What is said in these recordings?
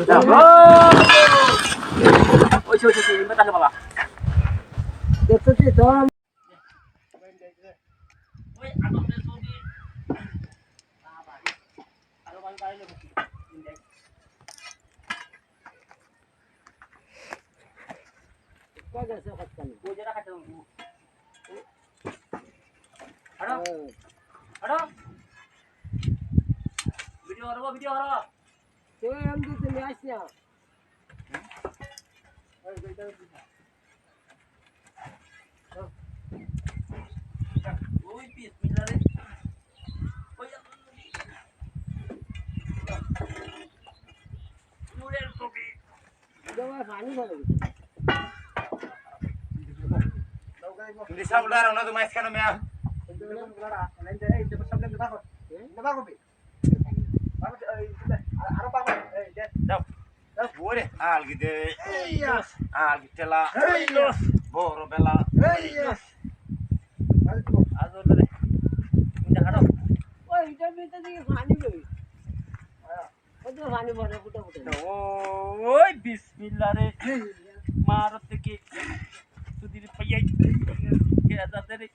ওই ওই ওই এই মাথাকে বাবা দেখতে তো ওই আদমদের ছবি আরো ভালো বাইরে বসি কাগজ আছে কাটকানি ওই যেটা কাটতে হড়ো হড়ো ভিডিও হড়ো কেউ এম দিতে নিয়ে আসি না ওই পিস মিলারে ওই নুরের টপি দেওয়া পানি ভরে Hindi sa ular ano to mais kana mea. Daw. Daw bore al gide. Al gitela. Boro bela. Azor le. Inda hado. ওই এটা ভিতর থেকে পানি লই কত পানি ভরে ফুটা ফুটা ওই বিসমিল্লাহ রে মারত থেকে সুদির পাইয়াই কে আদাতে রে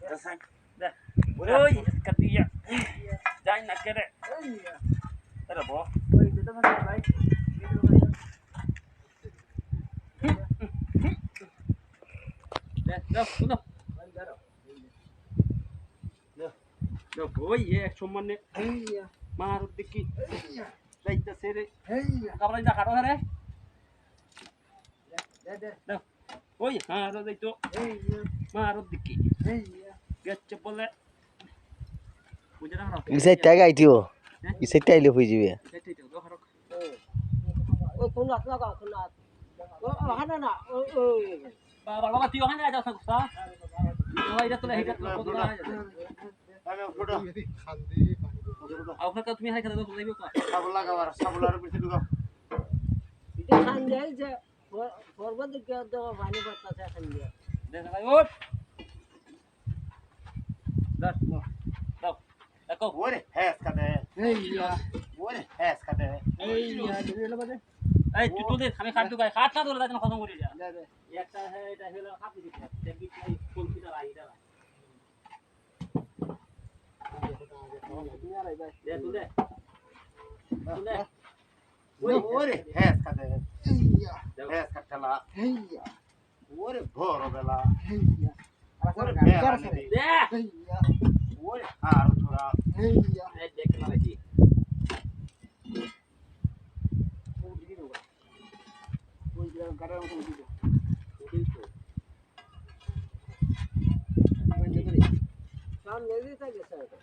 Dasan. দে ওই কাটিয়া যাই না করে আরে বো ওই ভিতর থেকে ভাই দে দাও শুনো দাও ওই এক সম্মানে মারত দেখি যাইতাছে রে কাবলাই না খাড়ো রে দাও ওই হারো যাইতো মারত দেখি গেছে বলে বুঝে না খাড়ো ইসে ট্যাগ আইতিও ইসে টাইলে হই যাবে সেটাই তো দাও খাড়ো ও কোন আসলা কা কোন আস ও হানা না ও ও বাবা তুই ওখানে যাও সস্তা ওই এটা তোলে হেটা তোলে কত না Ame photo. আউখানে তুমি হাই খাতে দাও যাইবো কা Sabula ka war sabular piche duga. এটা খান দেয় যে পর্বত কে দেওয়া পানি পড়তাছে খান দিয়ে দেখ ভাই ওঠ দাও দাও দেখো Ore has kada. এইয়া Ore has kada. এইয়া দিলে বাদে এই তুই তো দে আমি খাট দুগাই খাট না ধরে দাও খতম করে যা দে দে একটা এটা হলো কাপি দিতে দেখবি তুই কোন কিটা রাইডা তুমি আর ভাই দে তুই দে তুই দে Ore has kada. এইয়া Has katala. এইয়া Ore boro bela. এইয়া Ore bela ni. দে এইয়া Ore haru tura. এইয়া এই দেখ না দেখি ওই যে গাড়ার মতো দিও সামনে দিতে গেছে এটা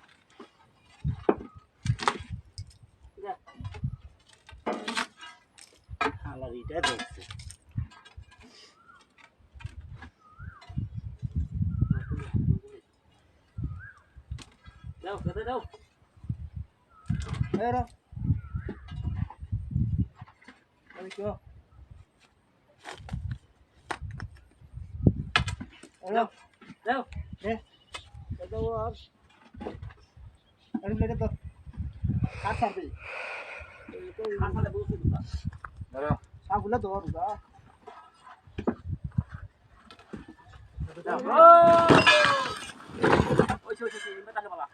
Hala ita dokse. দাও কত দাও এরা আমি কি দাও দাও এটা আর আরে লেগে তো কাট সারবে খালে বসে দুটা Daro. সাগুলা তো রুগা দাও ওই ওই ওই এই মাথাকে বাবা